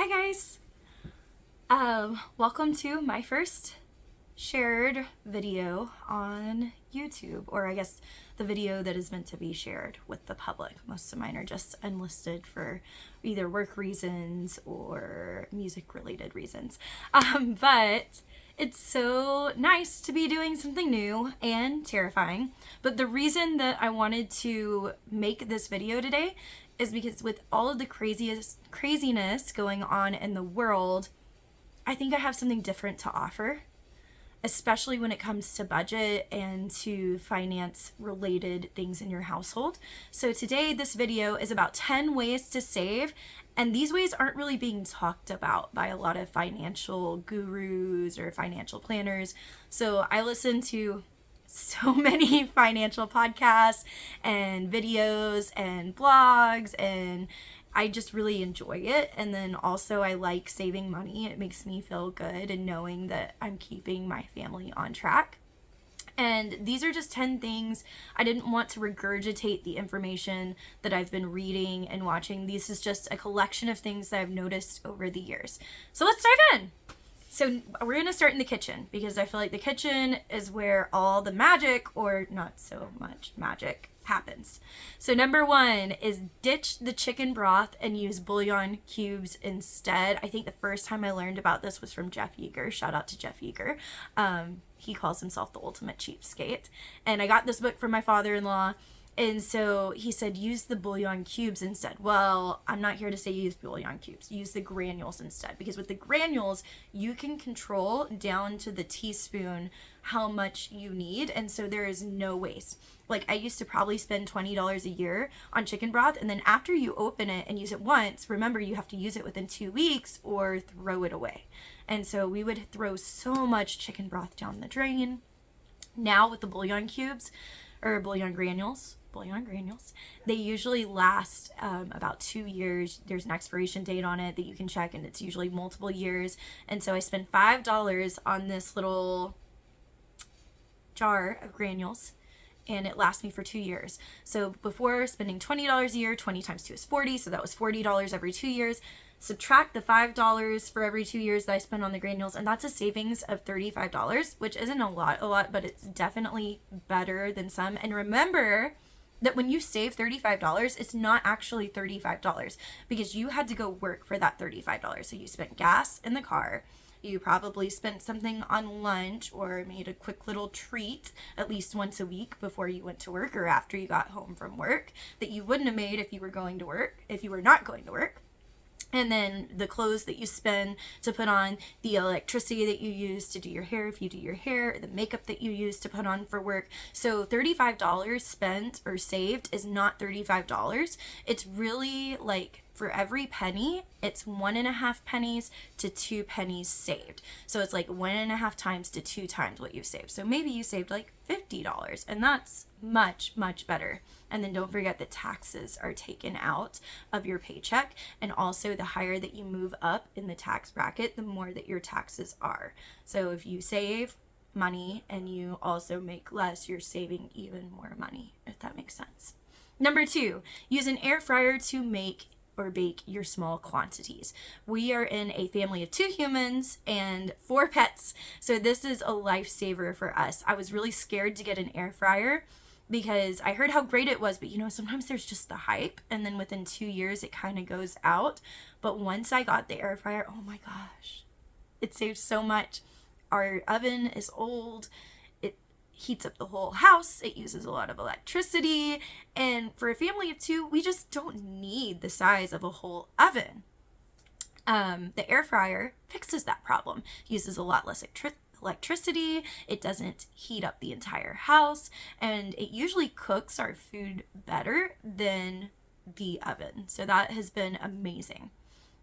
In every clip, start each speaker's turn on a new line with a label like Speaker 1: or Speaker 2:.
Speaker 1: Hi guys! Welcome to my first shared video on YouTube, or I guess the video that is meant to be shared with the public. Most of mine are just unlisted for either work reasons or music related reasons. But it's so nice to be doing something new and terrifying. But the reason that I wanted to make this video today is because with all of the craziness going on in the world, I think I have something different to offer, especially when it comes to budget and to finance related things in your household. So today this video is about 10 ways to save, and these ways aren't really being talked about by a lot of financial gurus or financial planners. So I listen to so many financial podcasts and videos and blogs, and I just really enjoy it. And then also I like saving money. It makes me feel good and knowing that I'm keeping my family on track. And these are just 10 things. I didn't want to regurgitate the information that I've been reading and watching. This is just a collection of things that I've noticed over the years. So let's dive in. So we're going to start in the kitchen because I feel like the kitchen is where all the magic, or not so much magic, happens. So number 1 is ditch the chicken broth and use bouillon cubes instead. I think the first time I learned about this was from Jeff Yeager. Shout out to Jeff Yeager. He calls himself the ultimate cheapskate. And I got this book from my father-in-law. And so he said, use the bouillon cubes instead. Well, I'm not here to say use bouillon cubes. Use the granules instead. Because with the granules, you can control down to the teaspoon how much you need. And so there is no waste. Like, I used to probably spend $20 a year on chicken broth. And then after you open it and use it once, remember you have to use it within 2 weeks or throw it away. And so we would throw so much chicken broth down the drain. Now with the bouillon cubes, or bouillon granules, they usually last about 2 years. There's an expiration date on it that you can check, and it's usually multiple years. And so I spent $5 on this little jar of granules, and it lasts me for 2 years. So before spending $20 a year, 20 times 2 is 40, so that was $40 every 2 years. Subtract the $5 for every 2 years that I spend on the granules, and that's a savings of $35, which isn't a lot, but it's definitely better than some. And remember that when you save $35, it's not actually $35 because you had to go work for that $35. So you spent gas in the car. You probably spent something on lunch or made a quick little treat at least once a week before you went to work or after you got home from work that you wouldn't have made if you were not going to work. And then the clothes that you spend to put on, the electricity that you use to do your hair if you do your hair, the makeup that you use to put on for work. So $35 spent or saved is not $35. It's really like for every penny, it's 1.5 pennies to 2 pennies saved. So it's like 1.5 times to 2 times what you saved. So maybe you saved like $50, and that's much, much better. And then don't forget that taxes are taken out of your paycheck. And also the higher that you move up in the tax bracket, the more that your taxes are. So if you save money and you also make less, you're saving even more money, if that makes sense. Number 2, use an air fryer to make or bake your small quantities. We are in a family of 2 humans and 4 pets, so this is a lifesaver for us. I was really scared to get an air fryer because I heard how great it was, but sometimes there's just the hype, and then within 2 years it kind of goes out. But once I got the air fryer, oh my gosh, it saved so much. Our oven is old. Heats up the whole house. It uses a lot of electricity, and for a family of 2, we just don't need the size of a whole oven. The air fryer fixes that problem. It uses a lot less electricity. It doesn't heat up the entire house, and it usually cooks our food better than the oven. So that has been amazing.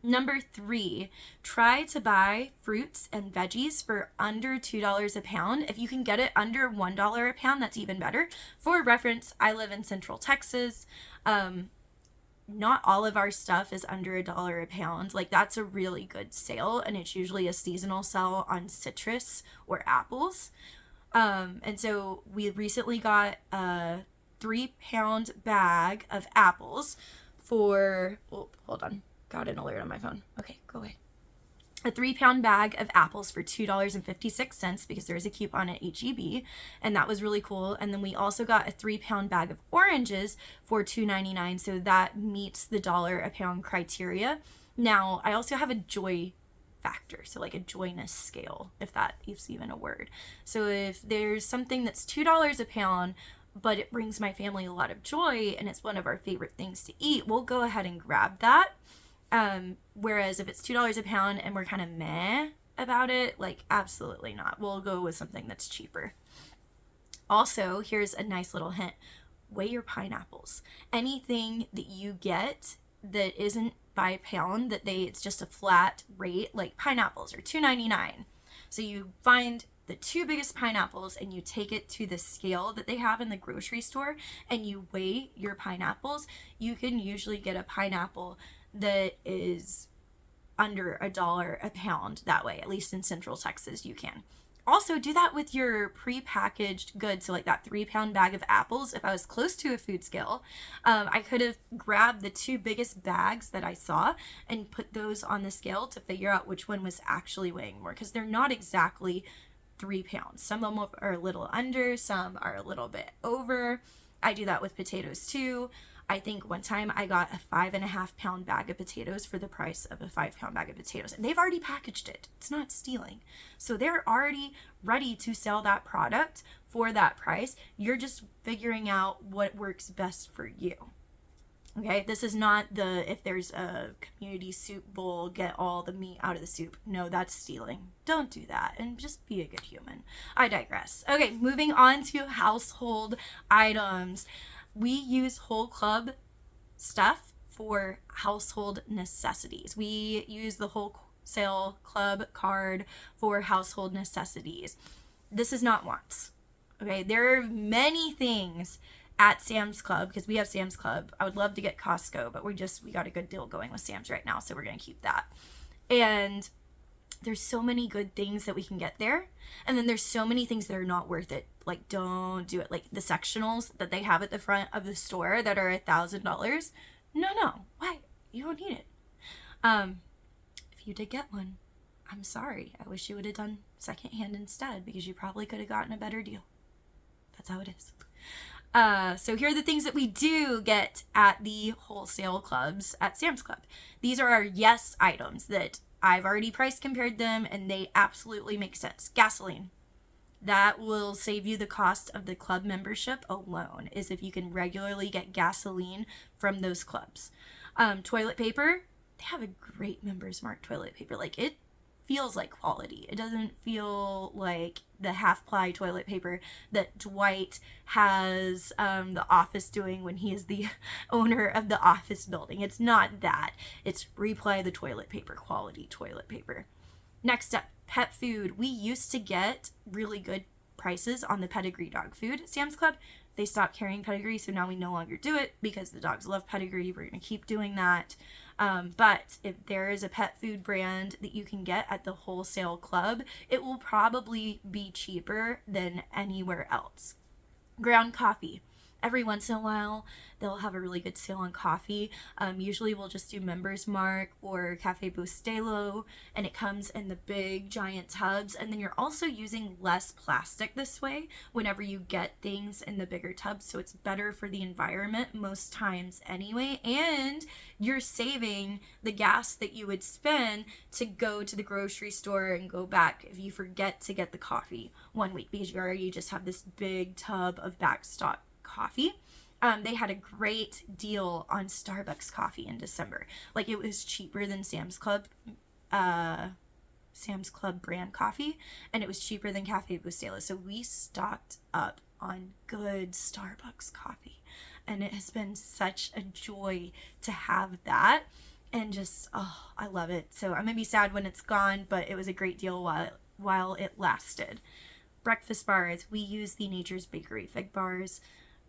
Speaker 1: Number 3, try to buy fruits and veggies for under $2 a pound. If you can get it under $1 a pound, that's even better. For reference, I live in Central Texas. Not all of our stuff is under $1 a pound. Like, that's a really good sale, and it's usually a seasonal sale on citrus or apples. And so we recently got a 3-pound bag of apples for, hold on. got an alert on my phone. Okay, go away. A 3-pound bag of apples for $2.56 because there is a coupon at HEB, and that was really cool. And then we also got a 3-pound bag of oranges for $2.99, so that meets the $1 a pound criteria. Now, I also have a joy factor, so like a joyness scale, if that is even a word. So if there's something that's $2 a pound, but it brings my family a lot of joy and it's one of our favorite things to eat, we'll go ahead and grab that. Whereas if it's $2 a pound and we're kind of meh about it, like absolutely not. We'll go with something that's cheaper. Also, here's a nice little hint. Weigh your pineapples. Anything that you get that isn't by pound, it's just a flat rate, like pineapples are $2.99. So you find the 2 biggest pineapples and you take it to the scale that they have in the grocery store and you weigh your pineapples. You can usually get a pineapple that is under $1 a pound that way. At least in Central Texas you can. Also do that with your pre-packaged goods. So like that 3-pound bag of apples, if I was close to a food scale, I could have grabbed the 2 biggest bags that I saw and put those on the scale to figure out which one was actually weighing more, because they're not exactly 3 pounds. Some of them are a little under, some are a little bit over. I do that with potatoes too. I think one time I got a 5.5-pound bag of potatoes for the price of a 5-pound bag of potatoes. And they've already packaged it. It's not stealing. So they're already ready to sell that product for that price. You're just figuring out what works best for you. Okay, this is not if there's a community soup bowl, get all the meat out of the soup. No, that's stealing. Don't do that and just be a good human. I digress. Okay, moving on to household items. We use Whole Club stuff for household necessities. We use the Wholesale Club card for household necessities. This is not wants. Okay, there are many things at Sam's Club, because we have Sam's Club. I would love to get Costco, but we got a good deal going with Sam's right now, so we're going to keep that. And there's so many good things that we can get there. And then there's so many things that are not worth it. Like, don't do it. Like the sectionals that they have at the front of the store that are $1,000. No. Why? You don't need it. If you did get one, I'm sorry. I wish you would have done secondhand instead, because you probably could have gotten a better deal. That's how it is. So here are the things that we do get at the wholesale clubs at Sam's Club. These are our yes items that I've already price compared them and they absolutely make sense. Gasoline. That will save you the cost of the club membership alone, is if you can regularly get gasoline from those clubs. Toilet paper. They have a great Members Mark toilet paper. Like, it feels like quality. It doesn't feel like the half-ply toilet paper that Dwight has the office doing when he is the owner of the office building. It's not that. It's Reply the toilet paper, quality toilet paper. Next up, pet food. We used to get really good prices on the pedigree dog food at Sam's Club. They stopped carrying pedigree, so now we no longer do it because the dogs love pedigree. We're going to keep doing that. But if there is a pet food brand that you can get at the wholesale club, it will probably be cheaper than anywhere else. Ground coffee. Every once in a while, they'll have a really good sale on coffee. Usually we'll just do Members Mark or Cafe Bustelo, and it comes in the big giant tubs. And then you're also using less plastic this way whenever you get things in the bigger tubs. So it's better for the environment most times anyway. And you're saving the gas that you would spend to go to the grocery store and go back if you forget to get the coffee one week, because you already just have this big tub of backstock coffee. They had a great deal on Starbucks coffee in December. Like, it was cheaper than Sam's Club brand coffee, and it was cheaper than Cafe Bustelo. So we stocked up on good Starbucks coffee, and it has been such a joy to have that. And just, I love it. So I'm gonna be sad when it's gone, but it was a great deal while it lasted. Breakfast bars. We use the Nature's Bakery fig bars.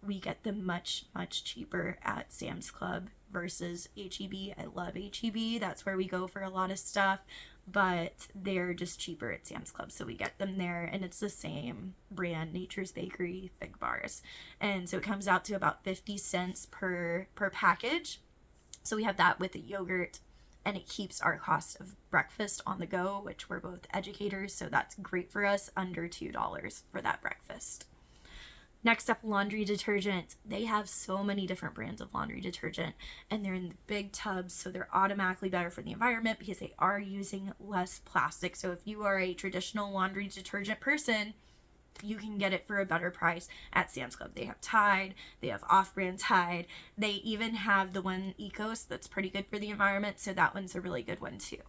Speaker 1: We get them much, much cheaper at Sam's Club versus HEB. I love HEB. That's where we go for a lot of stuff, but they're just cheaper at Sam's Club. So we get them there, and it's the same brand, Nature's Bakery fig bars. And so it comes out to about 50 cents per package. So we have that with the yogurt. and it keeps our cost of breakfast on the go, which we're both educators, so that's great for us, under $2 for that breakfast. Next up, laundry detergent. They have so many different brands of laundry detergent, and they're in the big tubs, so they're automatically better for the environment because they are using less plastic. So if you are a traditional laundry detergent person, you can get it for a better price at Sam's Club. They have Tide, they have off-brand Tide, they even have the one Ecos that's pretty good for the environment, so that one's a really good one too.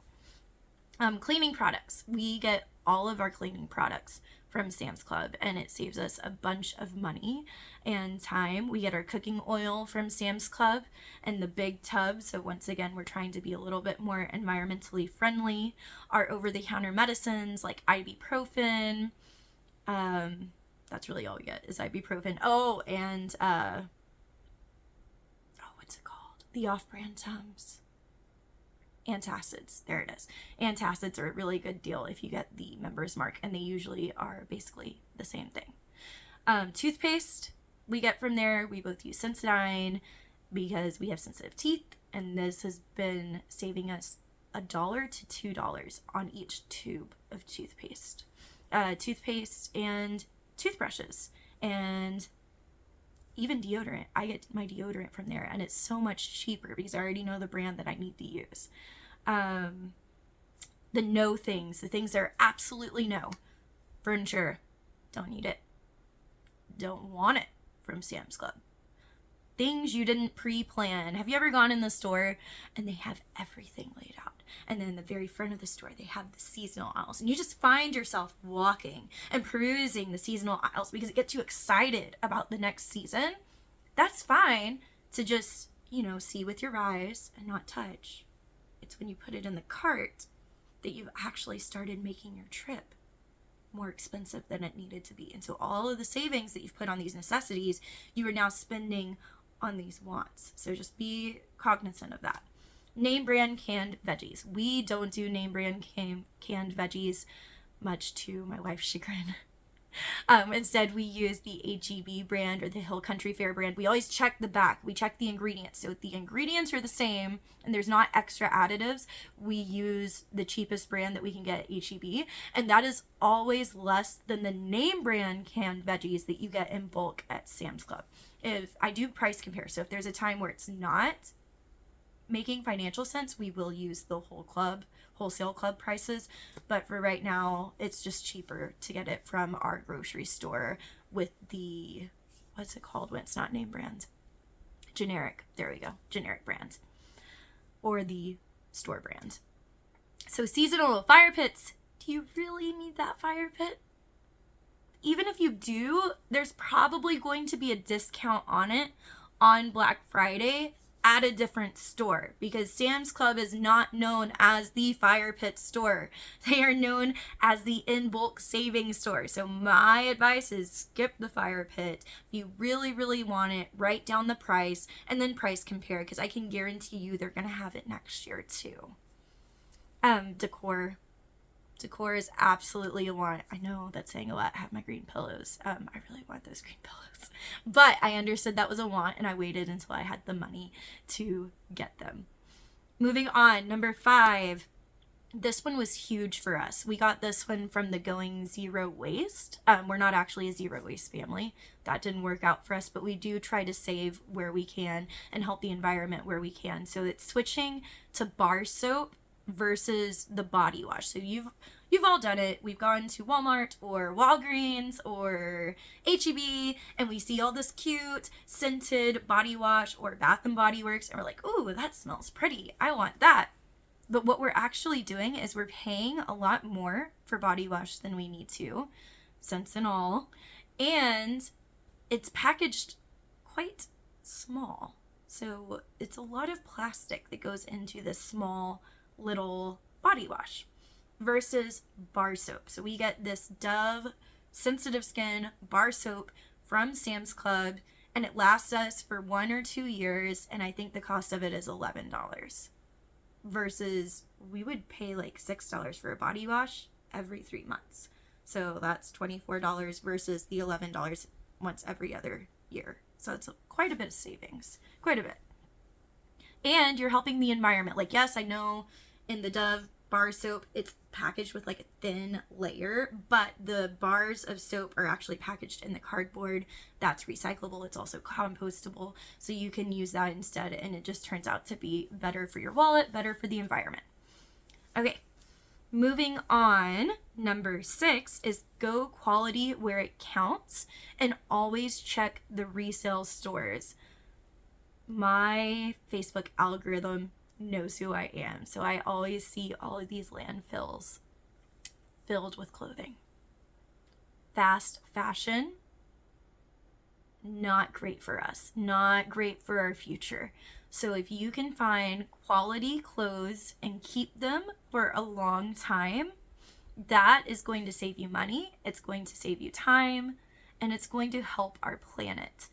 Speaker 1: Cleaning products. We get all of our cleaning products from Sam's Club, and it saves us a bunch of money and time. We get our cooking oil from Sam's Club and the big tub, so once again, we're trying to be a little bit more environmentally friendly. Our over-the-counter medicines like ibuprofen, that's really all we get is ibuprofen. Oh, and what's it called? The off-brand Tums. Antacids. There it is. Antacids are a really good deal if you get the Members Mark, and they usually are basically the same thing. Toothpaste we get from there. We both use Sensodyne because we have sensitive teeth, and this has been saving us $1 to $2 on each tube of toothpaste. Toothpaste and toothbrushes and even deodorant. I get my deodorant from there, and it's so much cheaper because I already know the brand that I need to use. The no things, the things that are absolutely no. Furniture, don't need it. Don't want it from Sam's Club. Things you didn't pre-plan. Have you ever gone in the store and they have everything laid out? And then in the very front of the store, they have the seasonal aisles. And you just find yourself walking and perusing the seasonal aisles because it gets you excited about the next season. That's fine to just, see with your eyes and not touch. It's when you put it in the cart that you've actually started making your trip more expensive than it needed to be. And so all of the savings that you've put on these necessities, you are now spending on these wants. So just be cognizant of that. Name brand canned veggies. We don't do name brand canned veggies, much to my wife's chagrin. Instead, we use the HEB brand or the Hill Country Fair brand. We always check the back. We check the ingredients. So if the ingredients are the same and there's not extra additives, we use the cheapest brand that we can get at HEB. And that is always less than the name brand canned veggies that you get in bulk at Sam's Club. If I do price compare, so if there's a time where it's not making financial sense, we will use the wholesale club prices, but for right now it's just cheaper to get it from our grocery store with the, what's it called when it's not name brand? Generic. There we go. Generic brand, or the store brand. So seasonal fire pits. Do you really need that fire pit? Even if you do, there's probably going to be a discount on it on Black Friday at a different store, because Sam's Club is not known as the fire pit store. They are known as the in bulk savings store. So my advice is skip the fire pit. If you really, really want it, write down the price and then price compare, because I can guarantee you they're going to have it next year too. Decor. Decor is absolutely a want. I know that's saying a lot. I have my green pillows. I really want those green pillows. But I understood that was a want, and I waited until I had the money to get them. Moving on, number 5. This one was huge for us. We got this one from the Going Zero Waste. We're not actually a zero waste family. That didn't work out for us, but we do try to save where we can and help the environment where we can. So it's switching to bar soap versus the body wash. So you've all done it. We've gone to Walmart or Walgreens or HEB and we see all this cute scented body wash or Bath and Body Works, and we're like, ooh, that smells pretty. I want that. But what we're actually doing is we're paying a lot more for body wash than we need to, scents and all, and it's packaged quite small. So it's a lot of plastic that goes into this small little body wash versus bar soap. So we get this Dove sensitive skin bar soap from Sam's Club, and it lasts us for 1 or 2 years, and I think the cost of it is $11 versus we would pay like $6 for a body wash every 3 months. So that's $24 versus the $11 once every other year. So it's quite a bit of savings, quite a bit. and you're helping the environment. Like, yes, I know in the Dove bar soap, it's packaged with like a thin layer, but the bars of soap are actually packaged in the cardboard that's recyclable. It's also compostable, so you can use that instead, and it just turns out to be better for your wallet, better for the environment. Okay, moving on. Number 6 is go quality where it counts, and always check the resale stores. My Facebook algorithm knows who I am, so I always see all of these landfills filled with clothing. Fast fashion, not great for us, not great for our future. So if you can find quality clothes and keep them for a long time, that is going to save you money, it's going to save you time, and it's going to help our planet.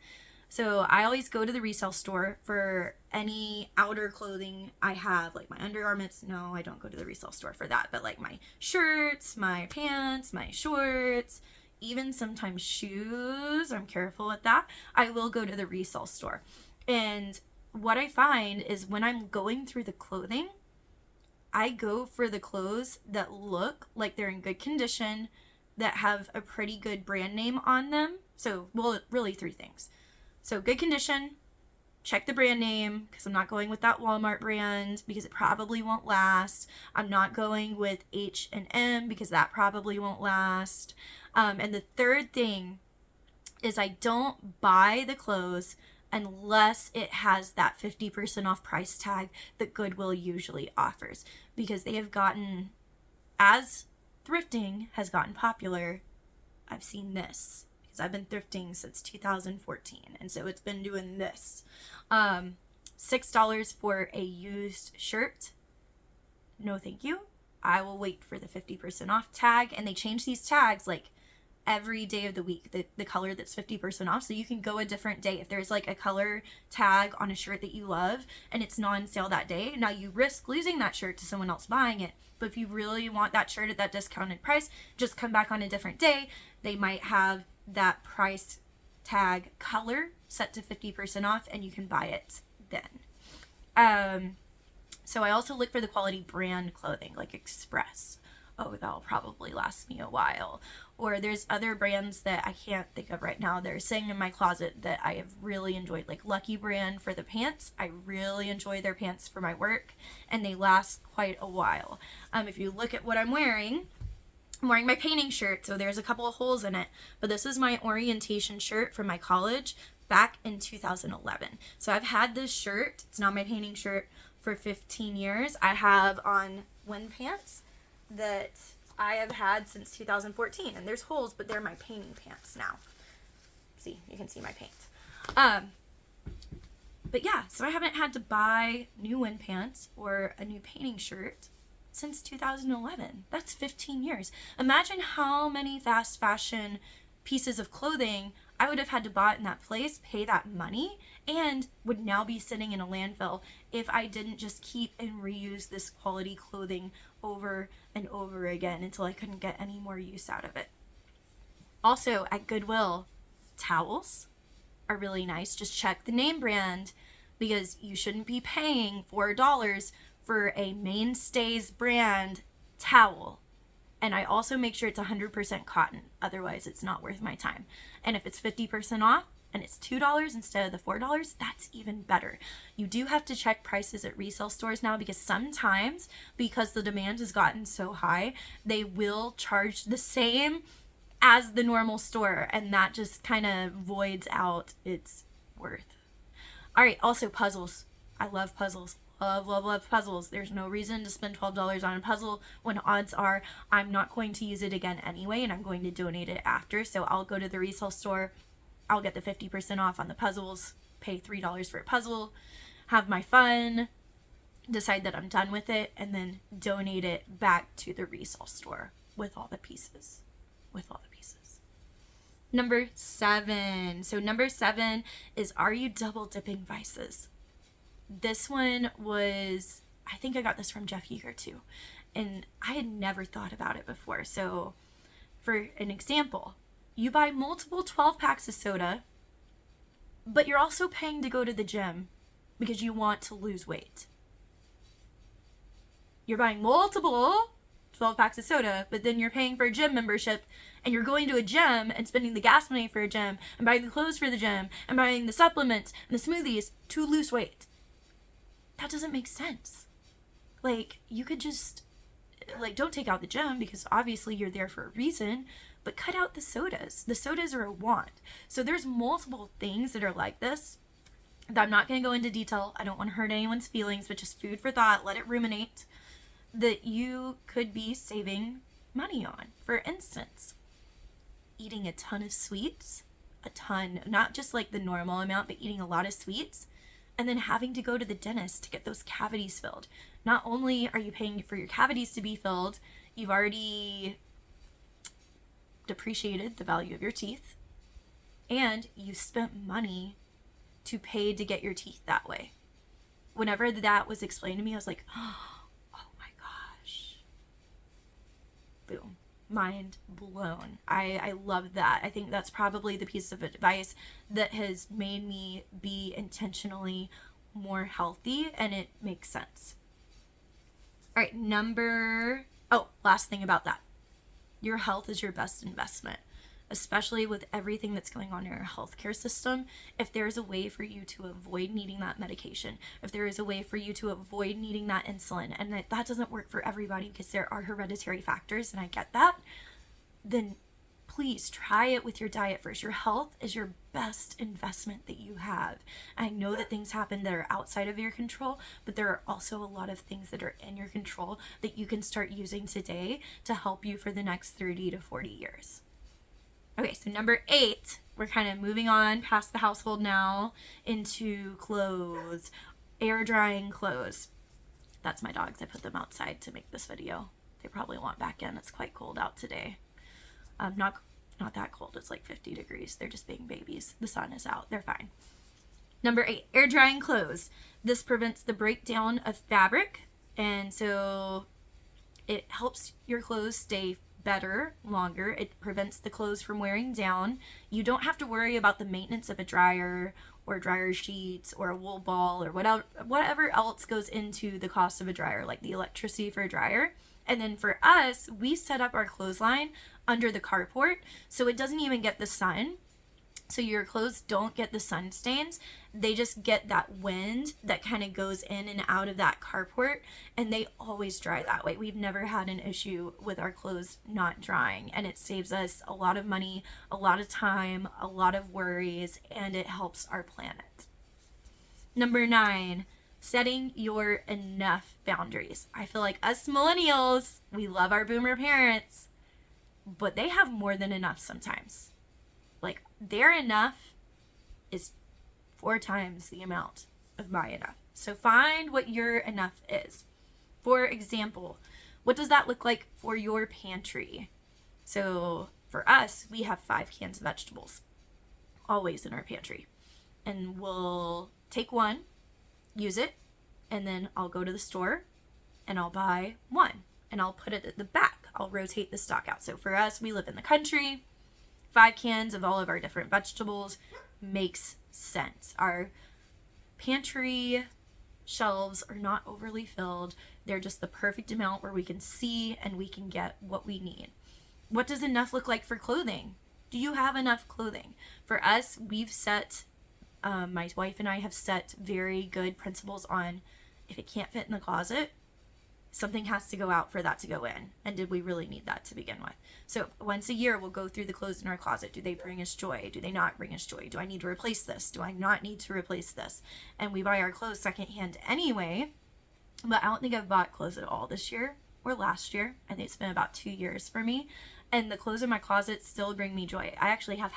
Speaker 1: So I always go to the resale store for any outer clothing I have, like my undergarments. No, I don't go to the resale store for that, but like my shirts, my pants, my shorts, even sometimes shoes, I'm careful with that, I will go to the resale store. And what I find is when I'm going through the clothing, I go for the clothes that look like they're in good condition, that have a pretty good brand name on them. So, well, really 3 things. So good condition, check the brand name, because I'm not going with that Walmart brand because it probably won't last. I'm not going with H&M because that probably won't last. And the third thing is I don't buy the clothes unless it has that 50% off price tag that Goodwill usually offers, because they have gotten, as thrifting has gotten popular, I've seen this. Because I've been thrifting since 2014, and so it's been doing this. $6 for a used shirt. No thank you. I will wait for the 50% off tag, and they change these tags like every day of the week, the color that's 50% off, so you can go a different day. If there's like a color tag on a shirt that you love and it's not on sale that day, now you risk losing that shirt to someone else buying it. But if you really want that shirt at that discounted price, just come back on a different day. They might have that price tag color set to 50% off, and you can buy it then. So I also look for the quality brand clothing, like Express. Oh, that'll probably last me a while. Or there's other brands that I can't think of right now. They're sitting in my closet that I have really enjoyed, like Lucky Brand for the pants. I really enjoy their pants for my work, and they last quite a while. If you look at what I'm wearing my painting shirt, so there's a couple of holes in it, but this is my orientation shirt from my college back in 2011. So I've had this shirt, it's not my painting shirt, for 15 years. I have on wind pants that I have had since 2014, and there's holes, but they're my painting pants now. See, you can see my paint. But yeah, so I haven't had to buy new wind pants or a new painting shirt since 2011. That's 15 years. Imagine how many fast fashion pieces of clothing I would have had to buy in that place, pay that money, and would now be sitting in a landfill if I didn't just keep and reuse this quality clothing over and over again until I couldn't get any more use out of it. Also, at Goodwill, towels are really nice. Just check the name brand, because you shouldn't be paying $4 for a Mainstays brand towel. And I also make sure it's 100% cotton. Otherwise, it's not worth my time. And if it's 50% off and it's $2 instead of the $4, that's even better. You do have to check prices at resale stores now, because sometimes, because the demand has gotten so high, they will charge the same as the normal store, and that just kind of voids out its worth. All right, also puzzles. I love puzzles. Love puzzles. There's no reason to spend $12 on a puzzle when odds are I'm not going to use it again anyway, and I'm going to donate it after. So I'll go to the resale store, I'll get the 50% off on the puzzles, pay $3 for a puzzle, have my fun, decide that I'm done with it, and then donate it back to the resale store with all the pieces. Number 7. So number 7 is, are you double dipping vices? This one was, I think I got this from Jeff Yeager too, and I had never thought about it before. So for an example, you buy multiple 12 packs of soda, but you're also paying to go to the gym because you want to lose weight. You're buying multiple 12 packs of soda, but then you're paying for a gym membership, and you're going to a gym and spending the gas money for a gym and buying the clothes for the gym and buying the supplements and the smoothies to lose weight. That doesn't make sense. Like, you could just, like, don't take out the gym because obviously you're there for a reason, but cut out the sodas. The sodas are a want. So there's multiple things that are like this that I'm not going to go into detail. I don't want to hurt anyone's feelings, but just food for thought, let it ruminate, that you could be saving money on. For instance, eating a ton of sweets, not just like the normal amount, but eating a lot of sweets, and then having to go to the dentist to get those cavities filled. Not only are you paying for your cavities to be filled, you've already depreciated the value of your teeth, and you spent money to pay to get your teeth that way. Whenever that was explained to me, I was like, oh my gosh. Boom. Mind blown. I love that. I think that's probably the piece of advice that has made me be intentionally more healthy, and it makes sense. All right, last thing about that. Your health is your best investment, especially with everything that's going on in our healthcare system. If there's a way for you to avoid needing that medication, if there is a way for you to avoid needing that insulin, and that doesn't work for everybody because there are hereditary factors, and I get that, then please try it with your diet first. Your health is your best investment that you have. I know that things happen that are outside of your control, but there are also a lot of things that are in your control that you can start using today to help you for the next 30 to 40 years. Okay, so number 8, we're kind of moving on past the household now into clothes, air drying clothes. That's my dogs. I put them outside to make this video. They probably want back in. It's quite cold out today. Not that cold. It's like 50 degrees. They're just being babies. The sun is out. They're fine. Number 8, air drying clothes. This prevents the breakdown of fabric, and so it helps your clothes stay better longer. It prevents the clothes from wearing down. You don't have to worry about the maintenance of a dryer or dryer sheets or a wool ball or whatever else goes into the cost of a dryer, like the electricity for a dryer. And then for us, we set up our clothesline under the carport so it doesn't even get the sun. So your clothes don't get the sun stains. They just get that wind that kind of goes in and out of that carport, and they always dry that way. We've never had an issue with our clothes not drying, and it saves us a lot of money, a lot of time, a lot of worries, and it helps our planet. Number 9, setting your enough boundaries. I feel like us millennials, we love our boomer parents, but they have more than enough sometimes. Like, their enough is 4 times the amount of my enough. So find what your enough is. For example, what does that look like for your pantry? So for us, we have 5 cans of vegetables always in our pantry. And we'll take one, use it, and then I'll go to the store and I'll buy one and I'll put it at the back. I'll rotate the stock out. So for us, we live in the country. 5 cans of all of our different vegetables makes sense. Our pantry shelves are not overly filled. They're just the perfect amount where we can see and we can get what we need. What does enough look like for clothing? Do you have enough clothing? For us, we've set, my wife and I have set very good principles on if it can't fit in the closet, something has to go out for that to go in. And did we really need that to begin with? So once a year, we'll go through the clothes in our closet. Do they bring us joy? Do they not bring us joy? Do I need to replace this? Do I not need to replace this? And we buy our clothes secondhand anyway. But I don't think I've bought clothes at all this year or last year. I think it's been about 2 years for me. And the clothes in my closet still bring me joy. I actually have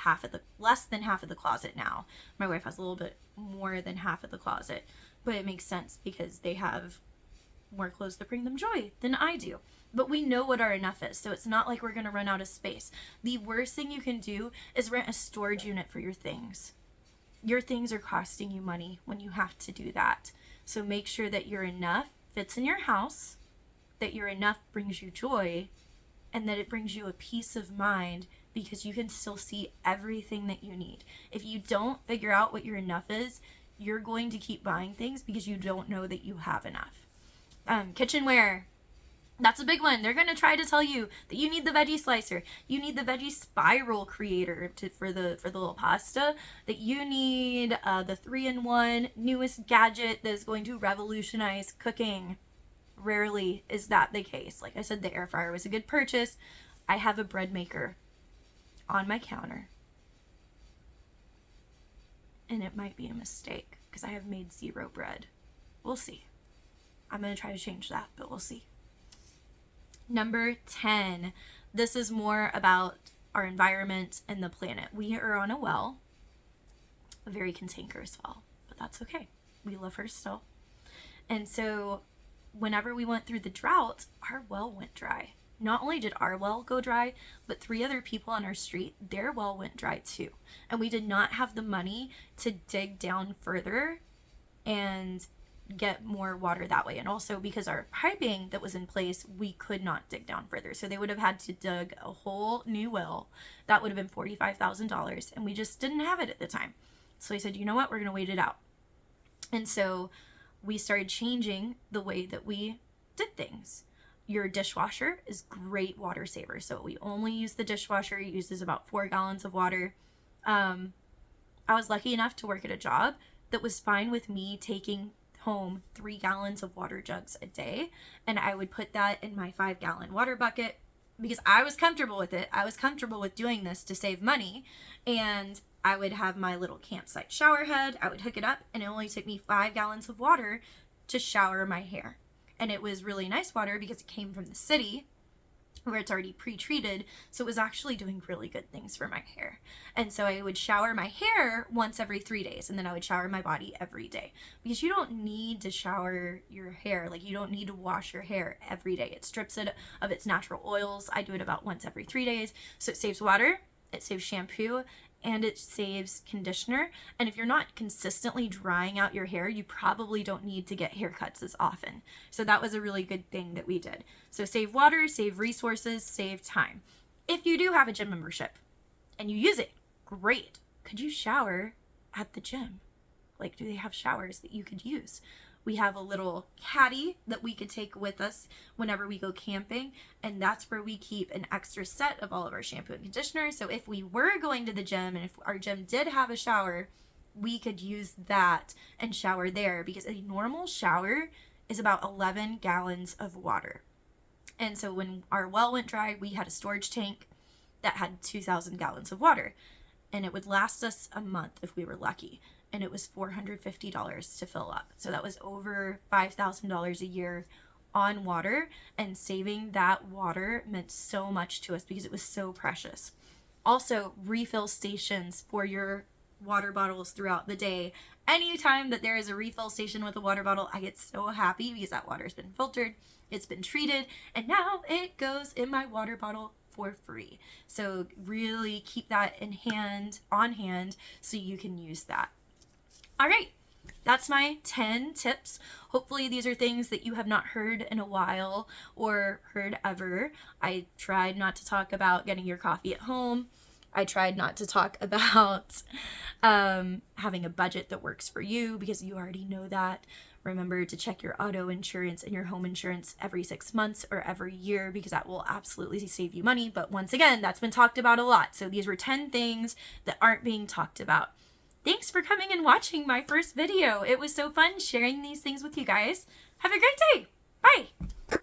Speaker 1: less than half of the closet now. My wife has a little bit more than half of the closet. But it makes sense because they have more clothes that bring them joy than I do. But we know what our enough is, so it's not like we're going to run out of space. The worst thing you can do is rent a storage unit for your things. Your things are costing you money when you have to do that. So make sure that your enough fits in your house, that your enough brings you joy, and that it brings you a peace of mind because you can still see everything that you need. If you don't figure out what your enough is, you're going to keep buying things because you don't know that you have enough. Kitchenware. That's a big one. They're going to try to tell you that you need the veggie slicer, you need the veggie spiral creator for the little pasta, that you need the 3-in-1 newest gadget that is going to revolutionize cooking. Rarely is that the case. Like I said, the air fryer was a good purchase. I have a bread maker on my counter, and it might be a mistake because I have made 0 bread. We'll see. I'm going to try to change that, but we'll see. Number 10, this is more about our environment and the planet. We are on a well, a very cantankerous well, but that's okay. We love her still. And so whenever we went through the drought, our well went dry. Not only did our well go dry, but 3 other people on our street, their well went dry too. And we did not have the money to dig down further and get more water that way. And also because our piping that was in place, we could not dig down further. So they would have had to dig a whole new well. That would have been $45,000, and we just didn't have it at the time. So I said, you know what, we're going to wait it out. And so we started changing the way that we did things. Your dishwasher is great water saver. So we only use the dishwasher. It uses about 4 gallons of water. I was lucky enough to work at a job that was fine with me taking home 3 gallons of water jugs a day, and I would put that in my 5-gallon water bucket because I was comfortable with it. I was comfortable with doing this to save money, and I would have my little campsite shower head. I would hook it up, and it only took me 5 gallons of water to shower my hair. And it was really nice water because it came from the city where it's already pre-treated, so it was actually doing really good things for my hair. And so I would shower my hair once every 3 days, and then I would shower my body every day, because you don't need to shower your hair. Like, you don't need to wash your hair every day. It strips it of its natural oils. I do it about once every 3 days, so it saves water, it saves shampoo, and it saves conditioner. And if you're not consistently drying out your hair, you probably don't need to get haircuts as often. So that was a really good thing that we did. So save water, save resources, save time. If you do have a gym membership and you use it, great. Could you shower at the gym? Like, do they have showers that you could use? We have a little caddy that we could take with us whenever we go camping, and that's where we keep an extra set of all of our shampoo and conditioner. So if we were going to the gym and if our gym did have a shower, we could use that and shower there, because a normal shower is about 11 gallons of water. And so when our well went dry, we had a storage tank that had 2,000 gallons of water, and it would last us a month if we were lucky. And it was $450 to fill up. So that was over $5,000 a year on water, and saving that water meant so much to us because it was so precious. Also, refill stations for your water bottles throughout the day. Anytime that there is a refill station with a water bottle, I get so happy because that water's been filtered, it's been treated, and now it goes in my water bottle for free. So really keep that on hand so you can use that. All right, that's my 10 tips. Hopefully these are things that you have not heard in a while or heard ever. I tried not to talk about getting your coffee at home. I tried not to talk about having a budget that works for you, because you already know that. Remember to check your auto insurance and your home insurance every 6 months or every year, because that will absolutely save you money. But once again, that's been talked about a lot. So these were 10 things that aren't being talked about. Thanks for coming and watching my first video. It was so fun sharing these things with you guys. Have a great day. Bye.